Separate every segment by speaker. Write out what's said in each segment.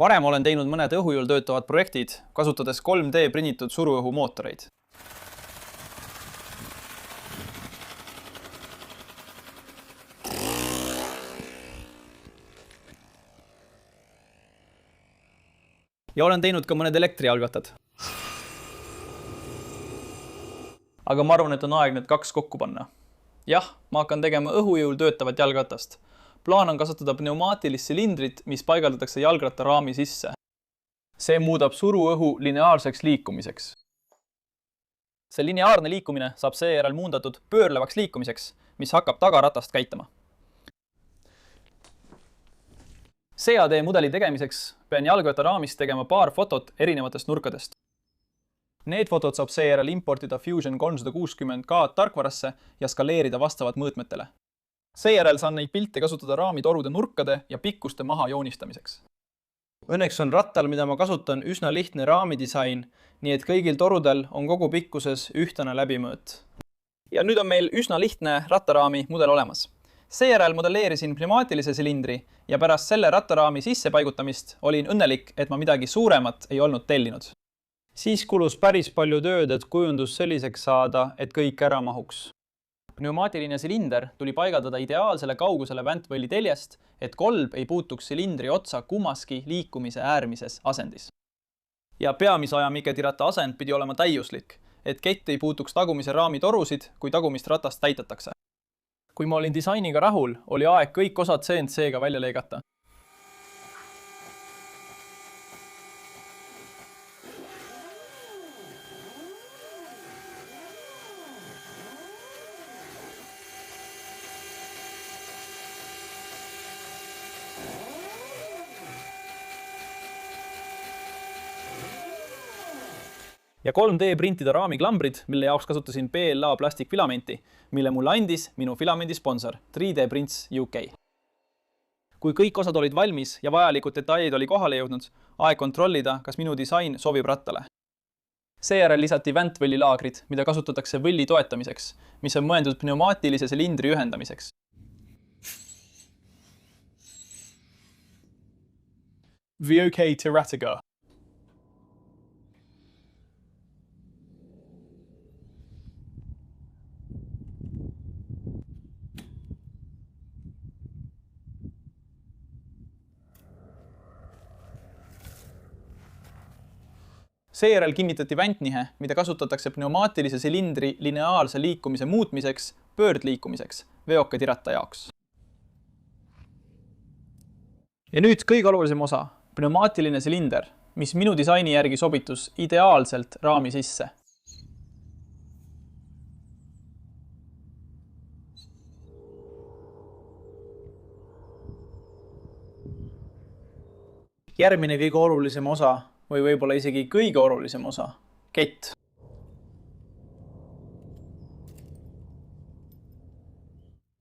Speaker 1: Varem olen teinud mõned õhujõul töötavad projektid, kasutades 3D prinnitud suruõhumootoreid. Ja olen teinud ka mõned elektrijalgatad. Aga ma arvan, et on aeg need kaks kokku panna. Jah, ma hakkan tegema õhujõul töötavat jalgratast. Plaan on kasutada pneumaatilist silindrit, mis paigaldatakse jalgratta raami sisse. See muudab suruõhu lineaarseks liikumiseks. See lineaarne liikumine saab seejärel muundatud pöörlevaks liikumiseks, mis hakkab tagaratast käitama. CAD mudeli tegemiseks pean jalgratta raamist tegema paar fotot erinevatest nurkadest. Need fotod saab seejärel importida Fusion 360K tarkvarasse ja skaleerida vastavalt mõõtmetele. Seejärel saan neid pilte kasutada raamitorude nurkade ja pikkuste maha joonistamiseks. Õnneks on rattal, mida ma kasutan, üsna lihtne raamidisain, nii et kõigil torudel on kogu pikkuses ühtlane läbimõõt. Ja nüüd on meil üsna lihtne rattaraami mudel olemas. Seejärel modelleerisin pneumaatilise silindri ja pärast selle rattaraami sissepaigutamist olin õnnelik, et ma midagi suuremat ei olnud tellinud. Siis kulus päris palju tööd, et kujundus selliseks saada, et kõik ära mahuks. Pneumaatiline silinder tuli paigaldada ideaalsele kaugusele väntvõlli teljest, et kolb ei puutuks silindri otsa kummaski liikumise äärmises asendis. Ja peamise ajamiketirata asend pidi olema täiuslik, et kett ei puutuks tagumise raami torusid, kui tagumist ratast täitatakse. Kui ma olin disainiga rahul, oli aeg kõik osad CNC-ga välja leegata. Ja 3D printida raamiklambrid, mille jaoks kasutasin PLA plastikfilamenti, mille mulle andis minu filamendi sponsor 3D Prints UK. Kui kõik osad olid valmis ja vajalikud detailid oli kohale jõudnud, aeg kontrollida, kas minu disain sobib rattale. Seejärel lisati väntvõllilaagrid, mida kasutatakse võlli toetamiseks, mis on mõeldud pneumaatilise silindri ühendamiseks. VOK Terrataga. Seejärel kinnitati väntnihe, mida kasutatakse pneumaatilise silindri lineaarse liikumise muutmiseks pöördliikumiseks veoketirata jaoks. Ja nüüd kõige olulisem osa, pneumaatiline silinder, mis minu disaini järgi sobitus ideaalselt raami sisse. Järgmine kõige olulisem osa või võib-olla isegi kõige olulisem osa, kett.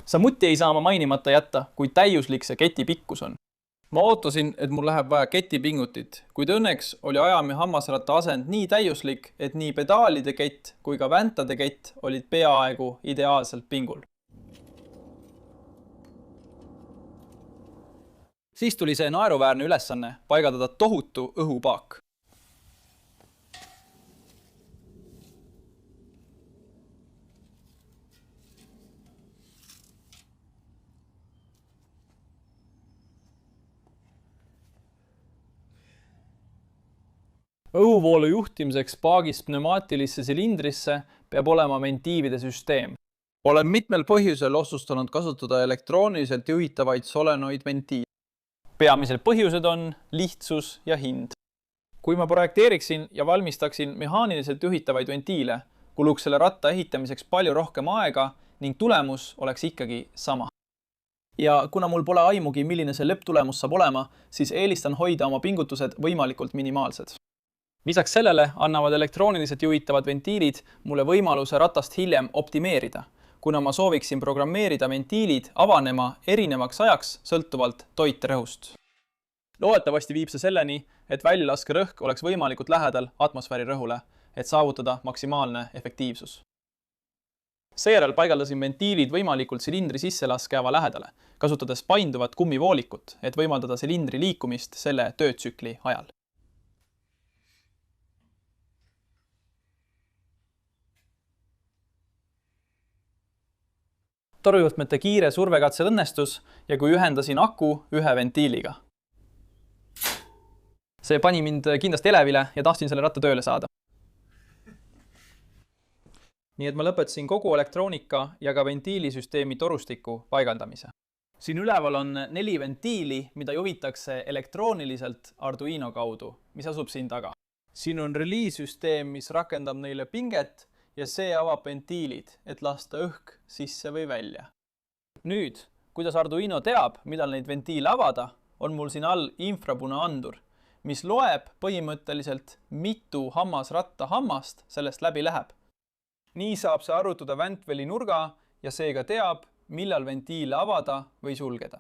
Speaker 1: Samuti ei saa ma mainimata jätta, kui täiuslik see keti pikkus on. Ma ootasin, et mul läheb vaja ketipingutit, kuid õnneks oli ajami hammasratta asend nii täiuslik, et nii pedaalide kett kui ka väntade kett olid peaaegu ideaalselt pingul. Siis tuli see naeruväärne ülesanne paigaldada tohutu õhupaak. Õhuvoolu juhtimiseks paagist pneumaatilisse silindrisse peab olema ventiivide süsteem. Olen mitmel põhjusel otsustanud kasutada elektrooniliselt juhitavaid solenoid-ventiile. Peamised põhjused on lihtsus ja hind. Kui ma projekteeriksin ja valmistaksin mehaaniliselt juhitavaid ventiile, kuluks selle ratta ehitamiseks palju rohkem aega ning tulemus oleks ikkagi sama. Ja kuna mul pole aimugi, milline see lõpptulemus saab olema, siis eelistan hoida oma pingutused võimalikult minimaalsed. Lisaks sellele annavad elektrooniliselt juhitavad ventiilid mulle võimaluse ratast hiljem optimeerida, kuna ma sooviksin programmeerida ventiilid avanema erinevaks ajaks sõltuvalt toitrõhust. Loodetavasti viib see selleni, et väljalaskerõhk oleks võimalikult lähedal atmosfääri rõhule, et saavutada maksimaalne efektiivsus. Seejärel paigaldasin ventiilid võimalikult silindri sisselaskeava lähedale, kasutades painduvat kummivoolikut, et võimaldada silindri liikumist selle töötsükli ajal. Torujuhtmete kiire survekatsel õnnestus ja kui ühendasin aku ühe ventiiliga. See pani mind kindlasti elevile ja tahtsin selle ratta tööle saada. Nii et ma lõpetasin kogu elektroonika ja ka ventiilisüsteemi torustiku paigaldamise. Siin üleval on 4 ventiili, mida juhitakse elektrooniliselt Arduino kaudu, mis asub siin taga. Siin on reliissüsteem, mis rakendab neile pinget ja see avab ventiilid, et lasta õhk sisse või välja. Nüüd, kuidas Arduino teab, millal neid ventiile avada, on mul siin all infrapunaandur, mis loeb põhimõtteliselt mitu hammasratta hammast sellest läbi läheb. Nii saab see arvutada väntväli nurga ja seega teab, millal ventiile avada või sulgeda.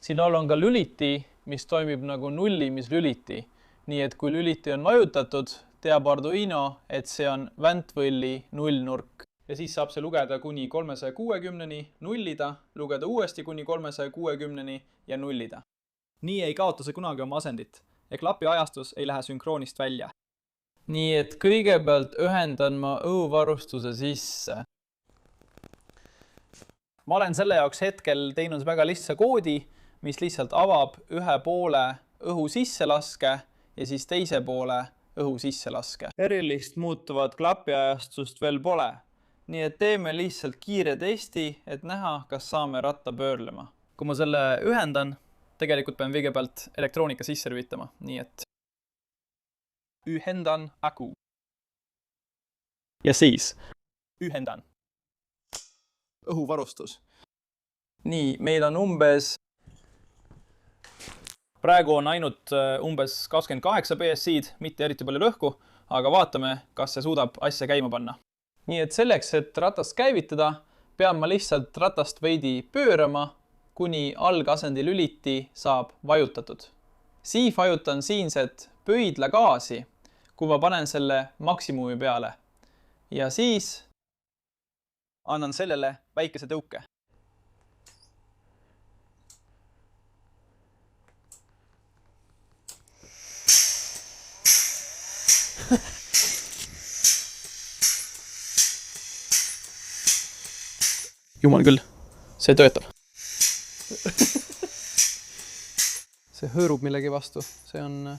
Speaker 1: Siin all on ka lüliti, mis toimib nagu nullimislüliti, nii et kui lüliti on vajutatud, teab Arduino, et see on väntvõlli nullnurk. Ja siis saab see lugeda kuni 360-ni, nullida, lugeda uuesti kuni 360-ni ja nullida. Nii ei kaota see kunagi oma asendit ja klapi ajastus ei lähe sünkroonist välja. Nii et kõigepealt ühendan ma õhuvarustuse sisse. Ma olen selle jaoks hetkel teinud väga lihtsa koodi, mis lihtsalt avab ühe poole õhu sisselaske ja siis teise poole õhu sisselaske. Erilist muutuvat klapiajastust veel pole. Nii et teeme lihtsalt kiire testi, et näha, kas saame ratta pöörlema. Kui ma selle ühendan, tegelikult pean kõigepealt elektroonika sisse lülitama, nii et ühendan aku. Ja siis ühendan õhuvarustus. Nii, meil on praegu on ainult umbes 28 BSI-d, mitte eriti palju rõhku, aga vaatame, kas see suudab asja käima panna. Nii et selleks, et ratast käivitada, pean ma lihtsalt ratast veidi pöörama, kuni algasendi lüliti saab vajutatud. Siis vajutan siinset pöidla gaasi, kui ma panen selle maksimumi peale. Ja siis annan sellele väikese tõuke. Jumal küll, see töötab. See hõõrub millegi vastu, see on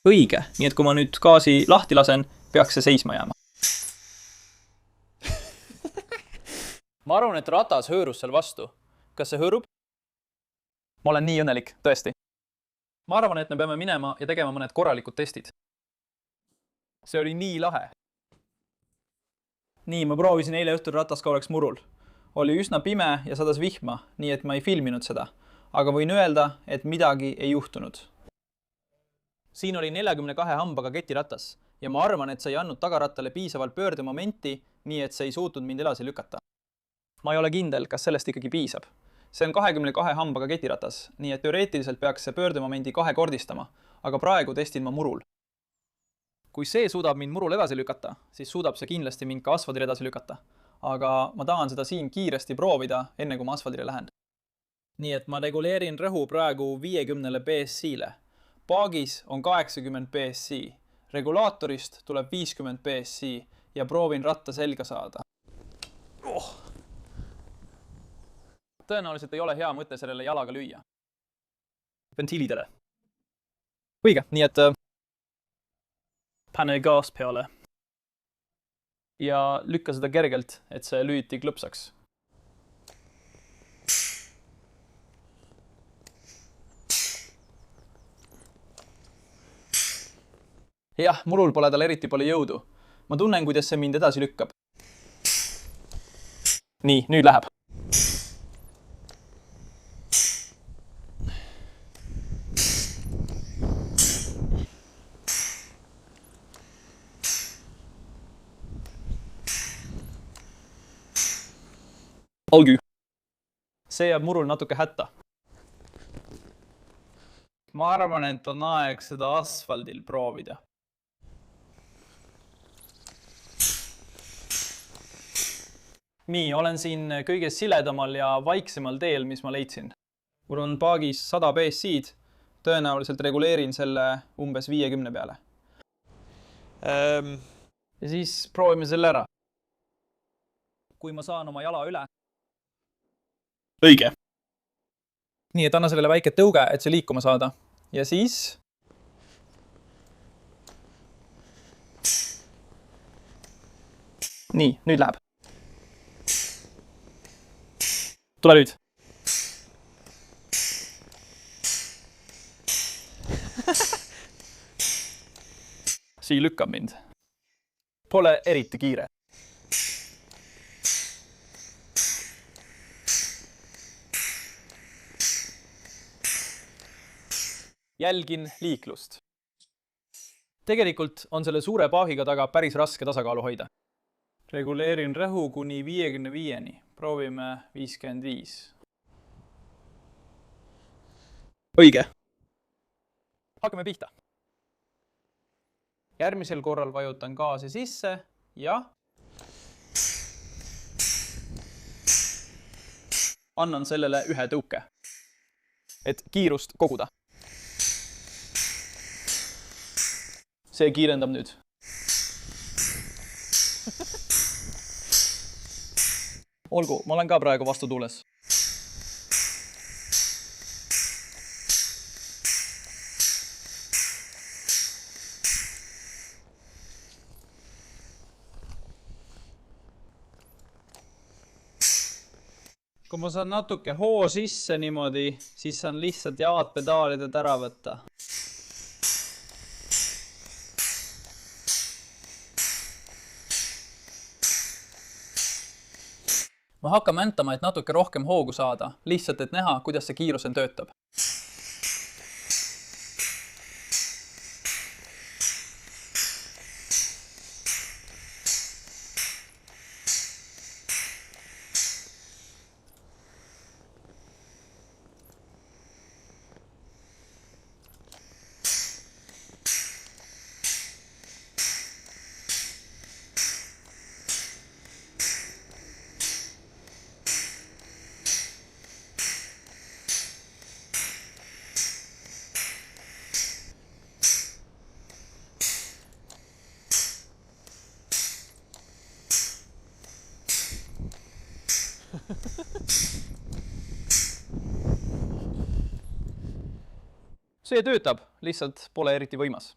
Speaker 1: õige, nii et kui ma nüüd gaasi lahti lasen, peaks see seisma jääma. Ma arvan, et ratas hõõrus seal vastu. Kas see hõõrub? Ma olen nii õnnelik, tõesti. Ma arvan, et me peame minema ja tegema mõned korralikud testid. See oli nii lahe. Nii, ma proovisin eile õhtul ratas ka oleks murul. Oli üsna pime ja sadas vihma, nii et ma ei filminud seda. Aga võin öelda, et midagi ei juhtunud. Siin oli 42 hambaga ketiratas ja ma arvan, et see ei andnud tagarattale piisavalt pöördemomenti, nii et see ei suutnud mind edasi lükata. Ma ei ole kindel, kas sellest ikkagi piisab. See on 22 hambaga ketiratas, nii et teoreetiliselt peaks see pöördemomendi kahekordistama, aga praegu testin ma murul. Kui see suudab mind murul edasi lükata, siis suudab see kindlasti mind ka asfaldile edasi lükata. Aga ma tahan seda siin kiiresti proovida, enne kui ma asfaldile lähen. Nii et ma reguleerin rõhu praegu 50 BSI-le. Paagis on 80 BSI. Regulaatorist tuleb 50 BSI ja proovin ratta selga saada. Tõenäoliselt ei ole hea mõte sellele jalaga lüüa. Ventiilidele. Õige, nii et pane gaas peale. Ja lükka seda kergelt, et see lüüti klõpsaks. Jah, murul pole tal eriti palju jõudu. Ma tunnen, kuidas see mind edasi lükkab. Nii, nüüd läheb. Olgu. See jääb murul natuke hätta. Ma arvan, et on aeg seda asfaldil proovida. Nii, olen siin kõige siledamal ja vaiksemal teel, mis ma leidsin. Mul on paagis 100 BSC-d, tõenäoliselt reguleerin selle umbes 50 peale. Ja siis proovime selle ära. Kui ma saan oma jala üle. Õige. Nii, et anna sellele väike tõuge, et see liikuma saada. Ja siis... Nii, nüüd läheb. Tule nüüd. Sii lükkab mind. Pole eriti kiire. Jälgin liiklust. Tegelikult on selle suure paagiga taga päris raske tasakaalu hoida. Reguleerin rõhu kuni 55-ni. Proovime 55. Õige. Hakkame pihta. Järgmisel korral vajutan gaasi sisse ja annan sellele ühe tõuke, et kiirust koguda. See kiirendab nüüd. Olgu, ma olen ka praegu vastutuules. Kui ma saan natuke hoo sisse niimoodi, siis saan lihtsalt jaad pedaalidelt ära võtta. Ma hakkan mäntama, et natuke rohkem hoogu saada, lihtsalt et näha, kuidas see kiirusel töötab. See töötab, lihtsalt pole eriti võimas.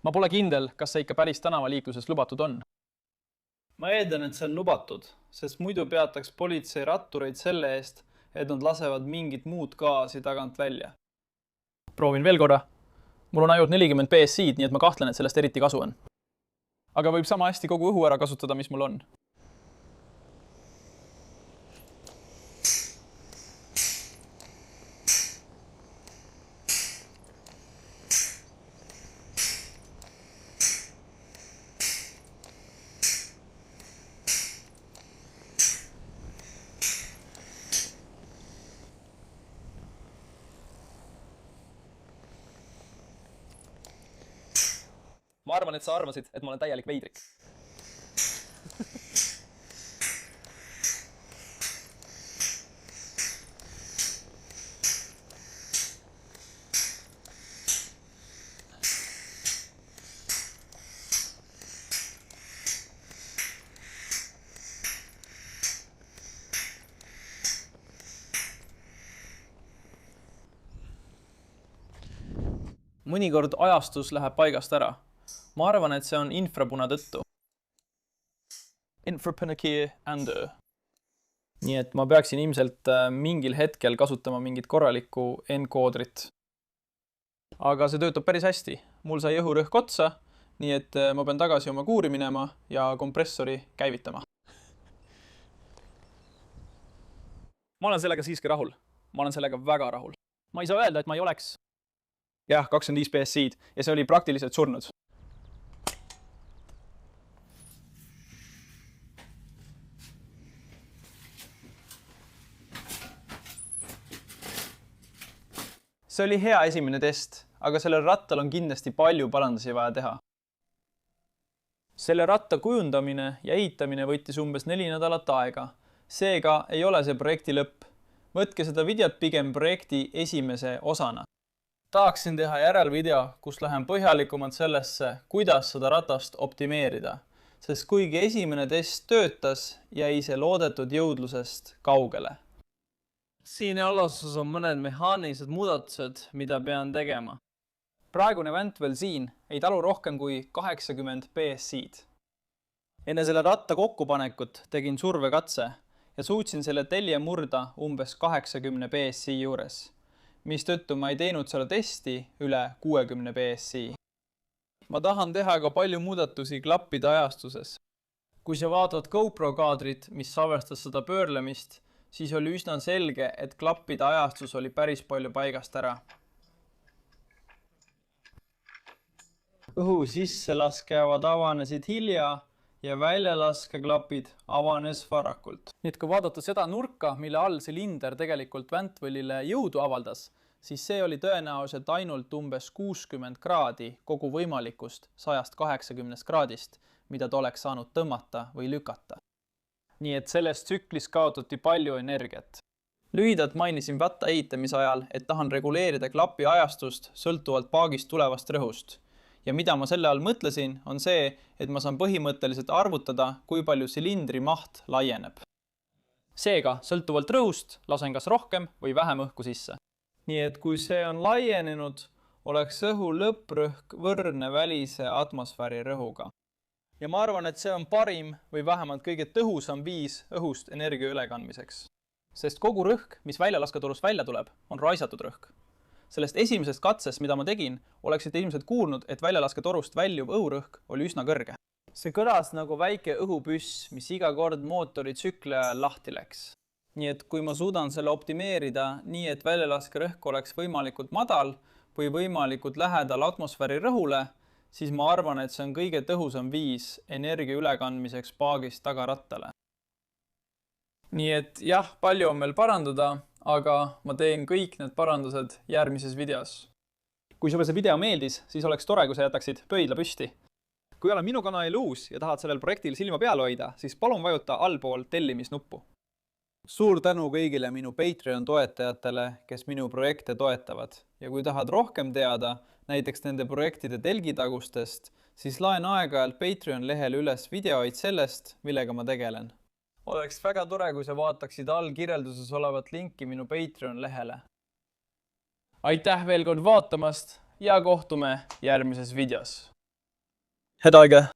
Speaker 1: Ma pole kindel, kas see ikka päris tänavaliikluses lubatud on. Ma eeldan, et see on lubatud, sest muidu peataks politsei rattureid selle eest, et nad lasevad mingit muud gaasi tagant välja. Proovin veel korra. Mul on ainult 40 BSC-d, nii et ma kahtlen, et sellest eriti kasu on. Aga võib sama hästi kogu õhu ära kasutada, mis mul on. Ma arvan, et sa arvasid, et ma olen täielik veidrik. Mõnikord ajastus läheb paigast ära. Ma arvan, et see on infrapuna tõttu. Infrapunaki and. Nii et ma peaksin ilmselt mingil hetkel kasutama mingit korralikku encoderit. Aga see töötab päris hästi. Mul sai õhurõhk otsa, nii et ma pean tagasi oma kuuri minema ja kompressori käivitama. Ma olen sellega siiski rahul. Ma olen sellega väga rahul. Ma ei saa öelda, et ma ei oleks. Jah, 25 BSC-d ja see oli praktiliselt surnud. See oli hea esimene test, aga sellel rattal on kindlasti palju parandusi vaja teha. Selle ratta kujundamine ja ehitamine võttis umbes 4 nädalat aega. Seega ei ole see projekti lõpp. Võtke seda videot pigem projekti esimese osana. Tahaksin teha järelvideo, kus lähen põhjalikumalt sellesse, kuidas seda ratast optimeerida, sest kuigi esimene test töötas, jäi see loodetud jõudlusest kaugele.
Speaker 2: Siin alustuses on mõned mehaanilised muudatused, mida pean tegema.
Speaker 1: Praegune Ventwell siin ei talu rohkem kui 80 PSI-d. Enne selle ratta kokkupanekut tegin survekatse ja suutsin selle telje murda umbes 80 PSI juures, mistõttu ma ei teinud selle testi üle 60 PSI. Ma tahan teha ka palju muudatusi klappide ajastuses. Kui sa vaatad GoPro kaadrit, mis salvestas seda pöörlemist, siis oli üsna selge, et klappide ajastus oli päris palju paigast ära. Õhu sisselaskeavad avanesid hilja ja väljalaskeklapid avanes varakult. Nii et kui vaadata seda nurka, mille all silinder tegelikult Ventwellile jõudu avaldas, siis see oli tõenäoliselt ainult umbes 60 kraadi kogu võimalikust 180 kraadist, mida ta oleks saanud tõmmata või lükata. Nii et selles tsüklis kaotati palju energiat. Lühidalt mainisin vatta ehitamise ajal, et tahan reguleerida klapi ajastust sõltuvalt paagist tulevast rõhust. Ja mida ma selle all mõtlesin, on see, et ma saan põhimõtteliselt arvutada, kui palju silindri maht laieneb. Seega, sõltuvalt rõhust, lasen kas rohkem või vähem õhku sisse. Nii et kui see on laienenud, oleks õhu lõpprõhk võrdne välise atmosfääri rõhuga. Ja ma arvan, et see on parim või vähemalt kõige tõhusam viis õhust energia ülekandmiseks. Sest kogu rõhk, mis väljalasketorust välja tuleb, on raisatud rõhk. Sellest esimesest katsest, mida ma tegin, oleksite ilmselt kuulnud, et väljalasketorust väljuv õhurõhk oli üsna kõrge. See kõlas nagu väike õhupüss, mis iga kord mootori tsükli ajal lahti läks. Nii et kui ma suudan selle optimeerida nii, et väljalaskerõhk oleks võimalikult madal või võimalikult lähedal atmosfääri rõhule, siis ma arvan, et see on kõige tõhusam viis energia ülekandmiseks paagist tagarattale. Nii et jah, palju on meil parandada, aga ma teen kõik need parandused järgmises videos. Kui sulle see video meeldis, siis oleks tore, kui sa jätaksid pöidla püsti. Kui oled minu kanalil uus ja tahad sellel projektil silma peal hoida, siis palun vajuta allpool tellimisnuppu. Suur tänu kõigile minu Patreon toetajatele, kes minu projekte toetavad. Ja kui tahad rohkem teada, näiteks nende projektide telgitagustest, siis laen aeg-ajalt Patreon lehel üles videoid sellest, millega ma tegelen. Oleks väga tore, kui sa vaataksid all kirjelduses olevat linki minu Patreon lehele. Aitäh veel kord vaatamast ja kohtume järgmises videos. Head aega!